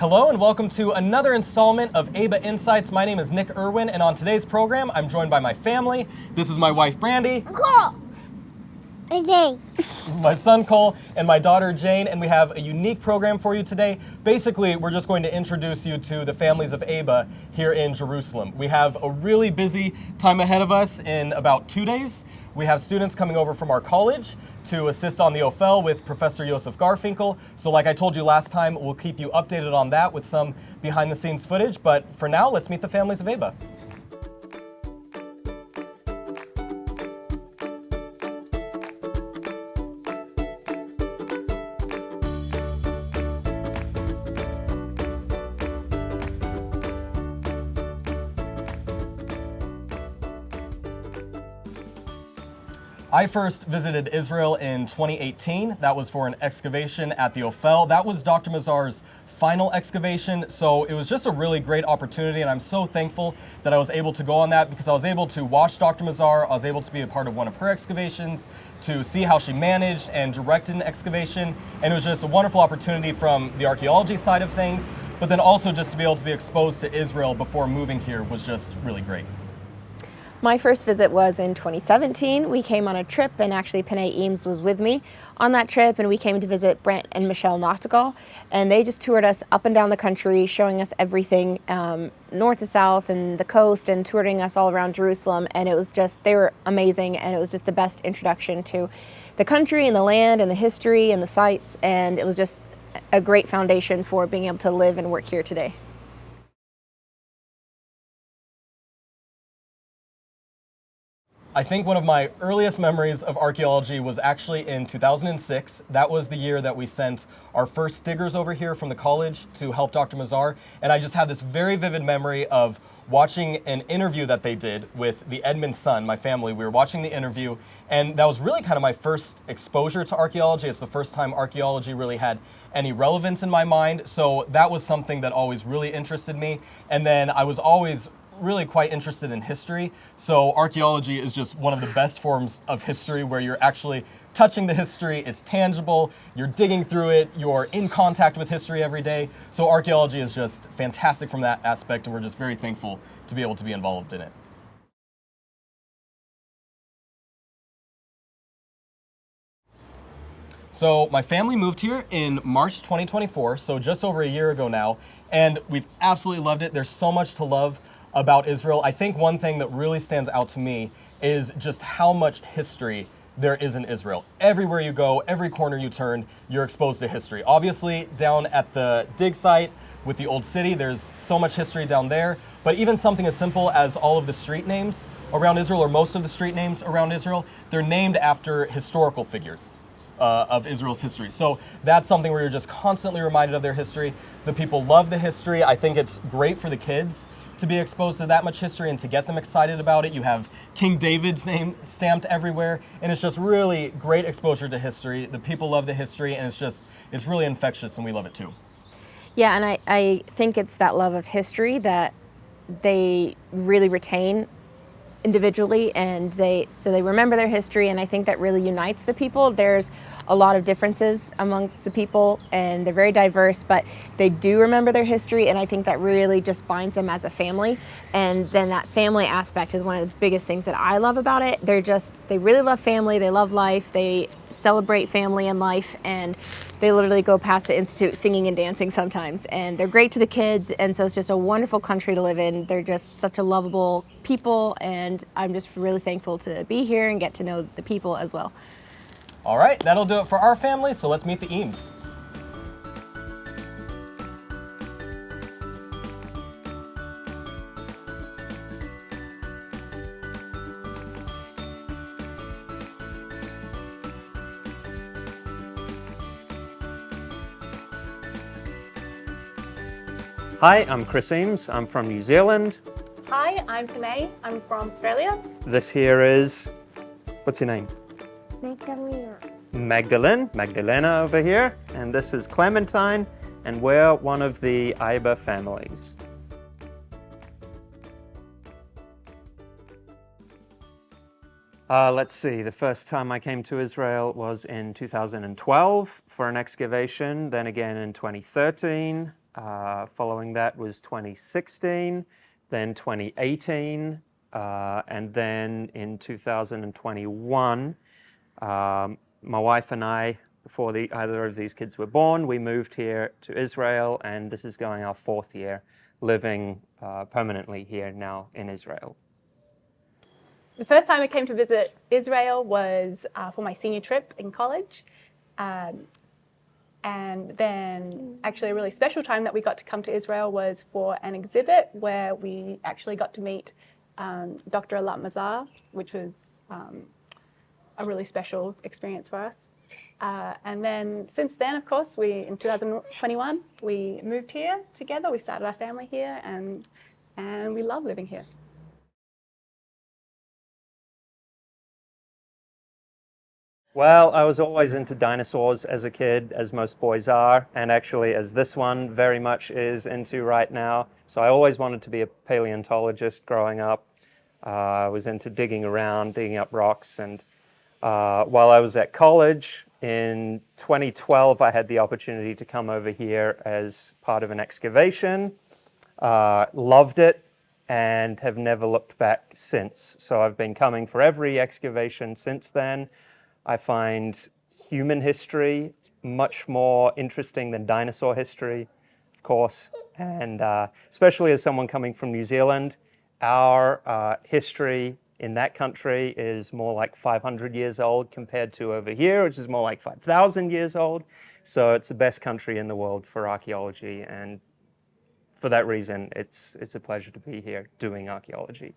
Hello and welcome to another installment of AIBA Insights. My name is Nick Irwin, and on today's program, I'm joined by my family. This is my wife, Brandy. Cole. Okay. This is my son, Cole, and my daughter, Jane, and we have a unique program for you today. Basically, we're just going to introduce you to the families of AIBA here in Jerusalem. We have a really busy time ahead of us in about 2 days. We have students coming over from our college to assist on the Ophel with Professor Josef Garfinkel. So like I told you last time, we'll keep you updated on that with some behind-the-scenes footage. But for now, let's meet the families of AIBA. I first visited Israel in 2018. That was for an excavation at the Ophel. That was Dr. Mazar's final excavation, so it was just a really great opportunity, and I'm so thankful that I was able to go on that because I was able to watch Dr. Mazar. I was able to be a part of one of her excavations, to see how she managed and directed an excavation, and it was just a wonderful opportunity from the archaeology side of things, but then also just to be able to be exposed to Israel before moving here was just really great. My first visit was in 2017. We came on a trip, and actually Panay Eames was with me on that trip, and we came to visit Brent and Michelle Noctegal, and they just toured us up and down the country, showing us everything north to south and the coast, and touring us all around Jerusalem, and it was just, they were amazing, and it was just the best introduction to the country and the land and the history and the sites, and it was just a great foundation for being able to live and work here today. I think one of my earliest memories of archaeology was actually in 2006. That was the year that we sent our first diggers over here from the college to help Dr. Mazar. And I just have this very vivid memory of watching an interview that they did with the Edmund son, my family. We were watching the interview, and that was really kind of my first exposure to archaeology. It's the first time archaeology really had any relevance in my mind. So that was something that always really interested me. And then I was always really quite interested in history. So archaeology is just one of the best forms of history where you're actually touching the history, it's tangible, you're digging through it, you're in contact with history every day. So archaeology is just fantastic from that aspect, and we're just very thankful to be able to be involved in it. So my family moved here in March 2024, so just over a year ago now, and we've absolutely loved it. There's so much to love about Israel. I think one thing that really stands out to me is just how much history there is in Israel. Everywhere you go, every corner you turn, you're exposed to history. Obviously, down at the dig site with the old city, there's so much history down there, but even something as simple as all of the street names around Israel, or most of the street names around Israel, they're named after historical figures of Israel's history. So that's something where you're just constantly reminded of their history. The people love the history. I think it's great for the kids to be exposed to that much history and to get them excited about it. You have King David's name stamped everywhere, and it's just really great exposure to history. The people love the history, and it's really infectious, and we love it too. Yeah, and I think it's that love of history that they really retain individually, and they remember their history, and I think that really unites the people. There's a lot of differences amongst the people, and they're very diverse, but they do remember their history, and I think that really just binds them as a family. And then that family aspect is one of the biggest things that I love about it. They really love family, they love life, they celebrate family and life, and they literally go past the institute singing and dancing sometimes, and they're great to the kids, and so it's just a wonderful country to live in. They're just such a lovable people, and I'm just really thankful to be here and get to know the people as well. All right, that'll do it for our family, so let's meet the Eames. Hi, I'm Chris Eames. I'm from New Zealand. Hi, I'm Panay. I'm from Australia. This here is, what's your name? Magdalena over here. And this is Clementine, and we're one of the AIBA families. Let's see, the first time I came to Israel was in 2012 for an excavation, then again in 2013, Following that was 2016, then 2018, and then in 2021, my wife and I, before either of these kids were born, we moved here to Israel, and this is going our 4th year living permanently here now in Israel. The first time I came to visit Israel was for my senior trip in college. And then actually a really special time that we got to come to Israel was for an exhibit where we actually got to meet Dr. Alat Mazar, which was a really special experience for us. And then since then, of course, in 2021, we moved here together. We started our family here, and we love living here. Well, I was always into dinosaurs as a kid, as most boys are, and actually as this one very much is into right now. So I always wanted to be a paleontologist growing up. I was into digging around, digging up rocks, and while I was at college in 2012, I had the opportunity to come over here as part of an excavation. Loved it and have never looked back since. So I've been coming for every excavation since then. I find human history much more interesting than dinosaur history, of course, and especially as someone coming from New Zealand, our history in that country is more like 500 years old compared to over here, which is more like 5,000 years old. So it's the best country in the world for archaeology, and for that reason, it's a pleasure to be here doing archaeology.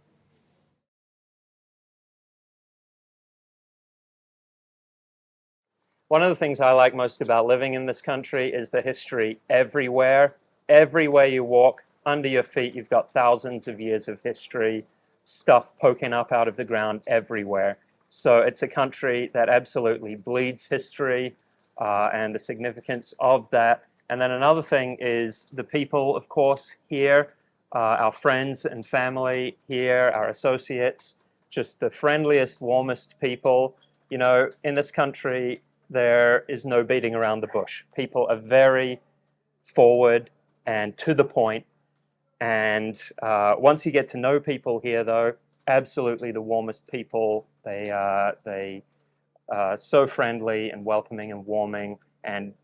One of the things I like most about living in this country is the history everywhere. Everywhere you walk, under your feet, you've got thousands of years of history, stuff poking up out of the ground everywhere. So it's a country that absolutely bleeds history and the significance of that. And then another thing is the people, of course, here, our friends and family here, our associates, just the friendliest, warmest people. You know, in this country, there is no beating around the bush. People are very forward and to the point. And once you get to know people here, though, absolutely the warmest people. They are so friendly and welcoming and warming, and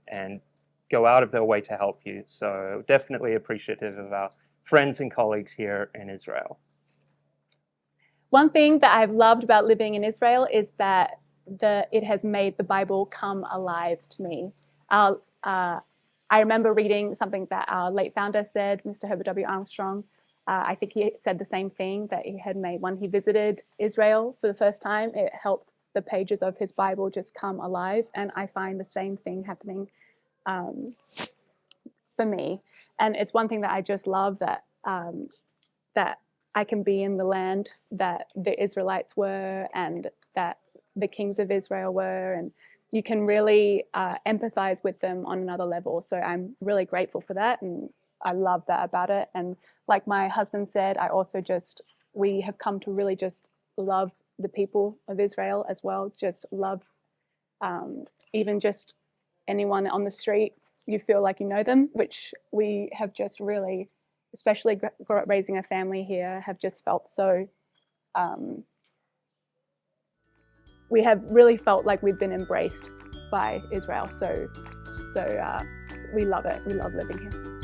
go out of their way to help you. So definitely appreciative of our friends and colleagues here in Israel. One thing that I've loved about living in Israel is that it has made the Bible come alive to me. I remember reading something that our late founder said, Mr. Herbert W. Armstrong. I think he said the same thing that he had made when he visited Israel for the first time. It helped the pages of his Bible just come alive, and I find the same thing happening for me. And it's one thing that I just love, that I can be in the land that the Israelites were and that the kings of Israel were, and you can really empathize with them on another level. So I'm really grateful for that, and I love that about it. And like my husband said, we have come to really just love the people of Israel as well. Just love even just anyone on the street, you feel like you know them, which we have just really, especially raising a family here, have just felt so, we have really felt like we've been embraced by Israel. So we love it. We love living here.